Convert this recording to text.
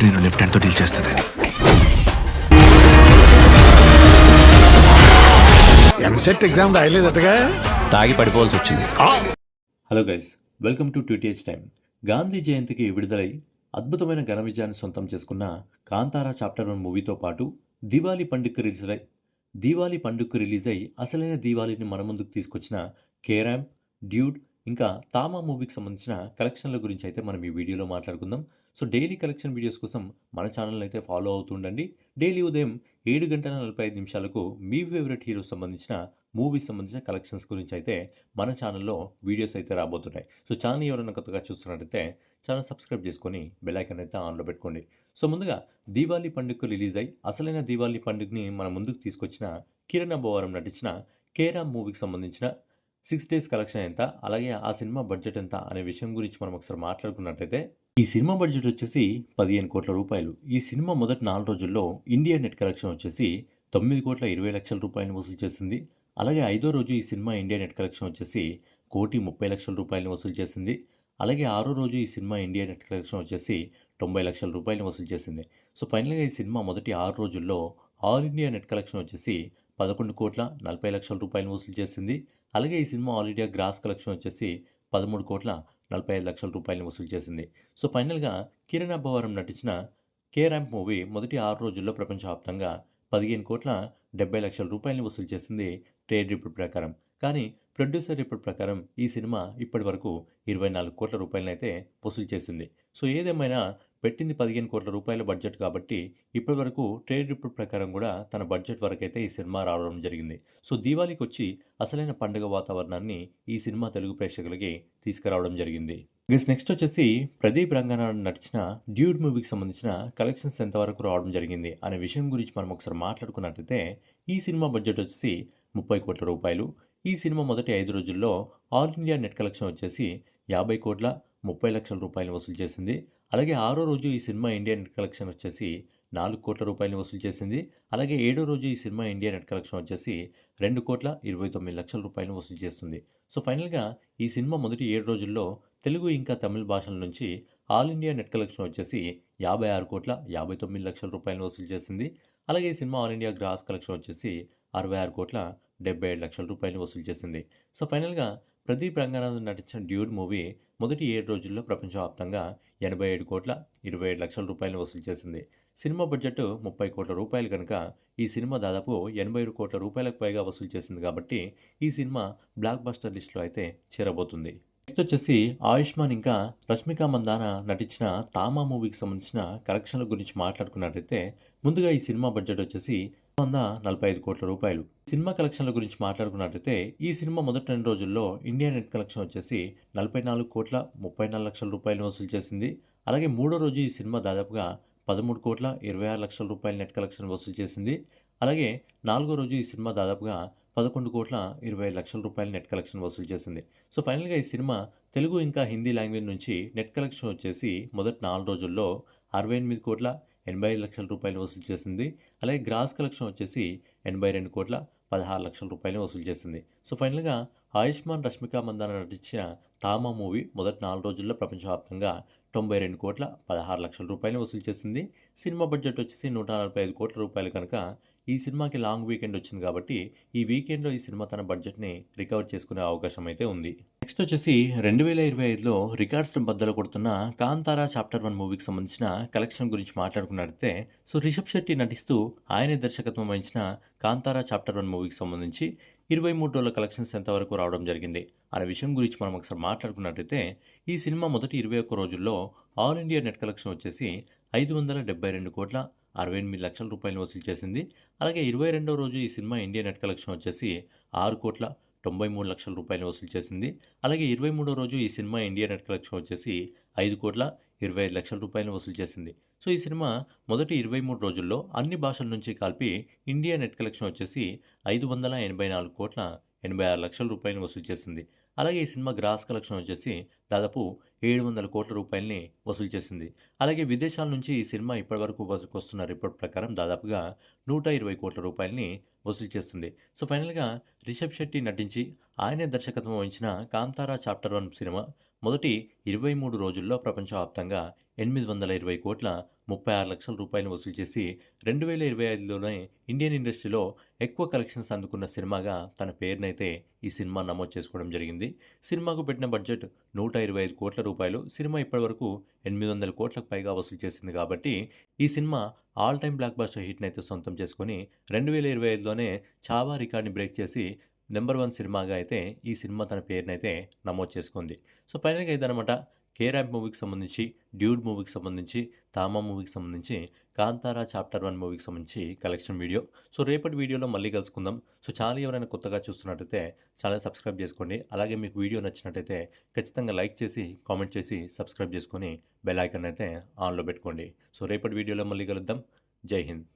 నేను లెఫ్ట్ హ్యాండ్తో డీల్ చేస్తుంది. ఎంసెట్ ఎగ్జామ్ రాయలేదటగా, తాగి పడిపోవాల్సి వచ్చింది. హలో గైస్, వెల్కమ్ టు ట్యూటీహెచ్ టైమ్. గాంధీ జయంతికి విడుదలై అద్భుతమైన ఘన విజయాన్ని సొంతం చేసుకున్న కాంతారా చాప్టర్ 1 మూవీతో పాటు దీవాళీ పండుగకు రిలీజ్ అయి అసలైన దీవాళీని మన ముందుకు తీసుకొచ్చిన కేరాంప్, డ్యూడ్ ఇంకా తామా మూవీకి సంబంధించిన కలెక్షన్ల గురించి అయితే మనం ఈ వీడియోలో మాట్లాడుకుందాం. సో డైలీ కలెక్షన్ వీడియోస్ కోసం మన ఛానల్ అయితే ఫాలో అవుతుండండి. డైలీ ఉదయం 7:45 మీ ఫేవరెట్ హీరో సంబంధించిన మూవీస్ సంబంధించిన కలెక్షన్స్ గురించి అయితే మన ఛానల్లో వీడియోస్ అయితే రాబోతున్నాయి. సో ఛానల్ ఎవరైనా కొత్తగా చూస్తున్నట్టయితే ఛానల్ సబ్స్క్రైబ్ చేసుకొని బెల్ ఐకాన్ అయితే ఆన్లో పెట్టుకోండి. సో ముందుగా దీవాళీ పండుగకు రిలీజ్ అయ్యి అసలైన దీవాళీ పండుగని మన ముందుకు తీసుకొచ్చిన కిరణ్ అబ్బవరం నటించిన కేరామ్ మూవీకి సంబంధించిన 6 days కలెక్షన్ ఎంత, అలాగే ఆ సినిమా బడ్జెట్ ఎంత అనే విషయం గురించి మనం ఒకసారి మాట్లాడుకున్నట్టయితే ఈ సినిమా బడ్జెట్ వచ్చేసి 15 కోట్ల రూపాయలు. ఈ సినిమా మొదటి 4 రోజుల్లో ఇండియా నెట్ కలెక్షన్ వచ్చేసి 9,20,00,000 రూపాయలు వసూలు చేసింది. అలాగే 5వ రోజు ఈ సినిమా ఇండియా నెట్ కలెక్షన్ వచ్చేసి 1,30,00,000 రూపాయలు వసూలు చేసింది. అలాగే 6వ రోజు ఈ సినిమా ఇండియా నెట్ కలెక్షన్ వచ్చేసి 90,00,000 రూపాయలు వసూలు చేసింది. సో ఫైనల్గా ఈ సినిమా మొదటి 6 రోజుల్లో ఆల్ ఇండియా నెట్ కలెక్షన్ వచ్చేసి 11,40,00,000 రూపాయలు వసూలు చేసింది. అలాగే ఈ cinema all India gross collection వచ్చేసి 13,45,00,000 రూపాయలు వసూలు చేసింది. సో ఫైనల్గా కిరణ్ అబ్బవరం నటించిన కేరాంప్ మూవీ మొదటి 6 రోజుల్లో ప్రపంచవ్యాప్తంగా 15,70,00,000 రూపాయలు వసూలు చేసింది ట్రేడ్ రిపోర్ట్ ప్రకారం. కానీ ప్రొడ్యూసర్ రిపోర్ట్ ప్రకారం ఈ సినిమా ఇప్పటి వరకు 24 కోట్ల రూపాయలను అయితే వసూలు చేసింది. సో ఏదేమైనా పెట్టింది 15 కోట్ల రూపాయల బడ్జెట్ కాబట్టి ఇప్పటి వరకు ట్రేడ్ రిపోర్ట్ ప్రకారం కూడా తన బడ్జెట్ వరకైతే ఈ సినిమా రావడం జరిగింది. సో దీవాళీకి వచ్చి అసలైన పండుగ వాతావరణాన్ని ఈ సినిమా తెలుగు ప్రేక్షకులకి తీసుకురావడం జరిగింది. నెక్స్ట్ వచ్చేసి ప్రదీప్ రంగనాథ్ నటించిన డ్యూడ్ మూవీకి సంబంధించిన కలెక్షన్స్ ఎంతవరకు రావడం జరిగింది అనే విషయం గురించి మనం ఒకసారి మాట్లాడుకున్నట్టయితే ఈ సినిమా బడ్జెట్ వచ్చేసి 30 కోట్ల రూపాయలు. ఈ సినిమా మొదటి 5 రోజుల్లో ఆల్ ఇండియా నెట్ కలెక్షన్ వచ్చేసి 50,30,00,000 రూపాయలు వసూలు చేసింది. అలాగే 6వ రోజు ఈ సినిమా ఇండియా నెట్ కలెక్షన్ వచ్చేసి 4 కోట్ల రూపాయలు వసూలు చేసింది. అలాగే 7వ రోజు ఈ సినిమా ఇండియా నెట్ కలెక్షన్ వచ్చేసి 2,29,00,000 రూపాయలు వసూలు చేస్తుంది. సో ఫైనల్గా ఈ సినిమా మొదటి 7 రోజుల్లో తెలుగు ఇంకా తమిళ భాషల నుంచి ఆల్ ఇండియా నెట్ కలెక్షన్ వచ్చేసి 56,59,00,000 రూపాయలు వసూలు చేసింది. అలాగే ఈ cinema all India gross collection వచ్చేసి 66,77,00,000 రూపాయలు వసూలు చేసింది. సో ఫైనల్గా ప్రదీప్ రంగనాథ్ నటించిన డ్యూడ్ మూవీ మొదటి 7 రోజుల్లో ప్రపంచవ్యాప్తంగా 87,27,00,000 రూపాయలు వసూలు చేసింది. సినిమా బడ్జెట్ 30 కోట్ల రూపాయలు కనుక ఈ సినిమా దాదాపు 80 కోట్ల రూపాయలకు పైగా వసూలు చేసింది కాబట్టి ఈ సినిమా బ్లాక్ బస్టర్ లిస్టులో అయితే చేరబోతుంది. నెక్స్ట్ వచ్చేసి ఆయుష్మాన్ ఇంకా రష్మిక మందాన నటించిన తామా మూవీకి సంబంధించిన కలెక్షన్ల గురించి మాట్లాడుకున్నట్టయితే ముందుగా ఈ సినిమా బడ్జెట్ వచ్చేసి 145 కోట్ల రూపాయలు. సినిమా కలెక్షన్ల గురించి మాట్లాడుకున్నట్టయితే ఈ సినిమా మొదటి 2 రోజుల్లో ఇండియా నెట్ కలెక్షన్ వచ్చేసి 44,34,00,000 రూపాయలు వసూలు చేసింది. అలాగే 3వ రోజు ఈ సినిమా దాదాపుగా 13,26,00,000 రూపాయల నెట్ కలెక్షన్ వసూలు చేసింది. అలాగే 4వ రోజు ఈ సినిమా దాదాపుగా 11,20,00,000 రూపాయల నెట్ కలెక్షన్ వసూలు చేసింది. సో ఫైనల్గా ఈ సినిమా తెలుగు ఇంకా హిందీ లాంగ్వేజ్ నుంచి నెట్ కలెక్షన్ వచ్చేసి మొదటి 4 రోజుల్లో 68,85,00,000 రూపాయలు వసూలు చేసింది. అలాగే గ్రాస్ కలెక్షన్ వచ్చేసి 82,16,00,000 రూపాయలు వసూలు చేసింది. సో ఫైనల్గా ఆయుష్మాన్ రష్మిక మందాన నటించిన తామా మూవీ మొదటి 4 రోజుల్లో ప్రపంచవ్యాప్తంగా 92,16,00,000 రూపాయలు వసూలు చేసింది. సినిమా బడ్జెట్ వచ్చేసి 145 కోట్ల రూపాయలు కనుక ఈ సినిమాకి లాంగ్ వీకెండ్ వచ్చింది కాబట్టి ఈ వీకెండ్లో ఈ సినిమా తన బడ్జెట్ని రికవర్ చేసుకునే అవకాశం అయితే ఉంది. నెక్స్ట్ వచ్చేసి 2025లో రికార్డ్స్ బద్దలు కొడుతున్న కాంతారా చాప్టర్ 1 మూవీకి సంబంధించిన కలెక్షన్ గురించి మాట్లాడుకున్నట్లయితే సో రిషబ్ శెట్టి నటిస్తూ ఆయనే దర్శకత్వం వహించిన కాంతారా చాప్టర్ 1 మూవీకి సంబంధించి 23 రోజుల కలెక్షన్స్ ఎంతవరకు రావడం జరిగింది అనే విషయం గురించి మనం ఒకసారి మాట్లాడుకున్నట్టయితే ఈ సినిమా మొదటి 21 రోజుల్లో ఆల్ ఇండియా నెట్ కలెక్షన్ వచ్చేసి 572,68,00,000 రూపాయలు వసూలు చేసింది. అలాగే 22వ రోజు ఈ సినిమా ఇండియా నెట్ కలెక్షన్ వచ్చేసి 6,93,00,000 రూపాయలు వసూలు చేసింది. అలాగే 23వ రోజు ఈ సినిమా ఇండియా నెట్ కలెక్షన్ వచ్చేసి 5,25,00,000 రూపాయలు వసూలు చేసింది. సో ఈ సినిమా మొదటి 23 రోజుల్లో అన్ని భాషల నుంచి కలిపి ఇండియా నెట్ కలెక్షన్ వచ్చేసి 584,86,00,000 రూపాయలు వసూలు చేసింది. అలాగే ఈ సినిమా గ్రాస్ కలెక్షన్ వచ్చేసి దాదాపు 700 కోట్ల రూపాయలని వసూలు చేసింది. అలాగే విదేశాల నుంచి ఈ సినిమా ఇప్పటివరకు వస్తున్న రిపోర్ట్ ప్రకారం దాదాపుగా 120 కోట్ల రూపాయలని వసూలు చేస్తుంది. సో ఫైనల్‌గా రిషబ్ శెట్టి నటించి ఆయనే దర్శకత్వం వహించిన 'కాంతారా చాప్టర్ 1' సినిమా మొదటి 23 రోజుల్లో ప్రపంచవ్యాప్తంగా 820 కోట్ల 36 లక్షల రూపాయలను వసూలు చేసి 2025లోనే ఇండియన్ ఇండస్ట్రీలో ఎక్కువ కలెక్షన్స్ అందుకున్న సినిమాగా తన పేరునైతే ఈ సినిమా నమోదు చేసుకోవడం జరిగింది. సినిమాకు పెట్టిన బడ్జెట్ 125 కోట్ల రూపాయలు. సినిమా ఇప్పటివరకు 800 కోట్లకు పైగా వసూలు చేసింది కాబట్టి ఈ cinema all time blockbuster హిట్‌నైతే సొంతం చేసుకొని 2025లోనే చావా రికార్డ్‌ని బ్రేక్ చేసి నంబర్ 1 సినిమాగా అయితే ఈ సినిమా తన పేరునైతే నమోదు చేసుకుంది. సో ఫైనల్‌గా ఇదనమాట 'కే ర్యాంప్' మూవీకి సంబంధించి, 'డ్యూడ్' మూవీకి సంబంధించి, 'తామా' మూవీకి సంబంధించి, 'కాంతారా చాప్టర్ 1' మూవీకి సంబంధించి కలెక్షన్ వీడియో. సో రేపటి వీడియోలో మళ్ళీ కలుసుకుందాం. సో ఛానల్ ఎవరైనా కొత్తగా చూస్తున్నట్టయితే ఛానల్ సబ్స్క్రైబ్ చేసుకోండి. అలాగే మీకు వీడియో నచ్చినట్టయితే ఖచ్చితంగా లైక్ చేసి, కామెంట్ చేసి, సబ్స్క్రైబ్ చేసుకొని బెల్ ఐకాన్ అయితే ఆన్‌లో పెట్టుకోండి. సో రేపటి వీడియోలో మళ్ళీ కలుద్దాం. జై హింద్.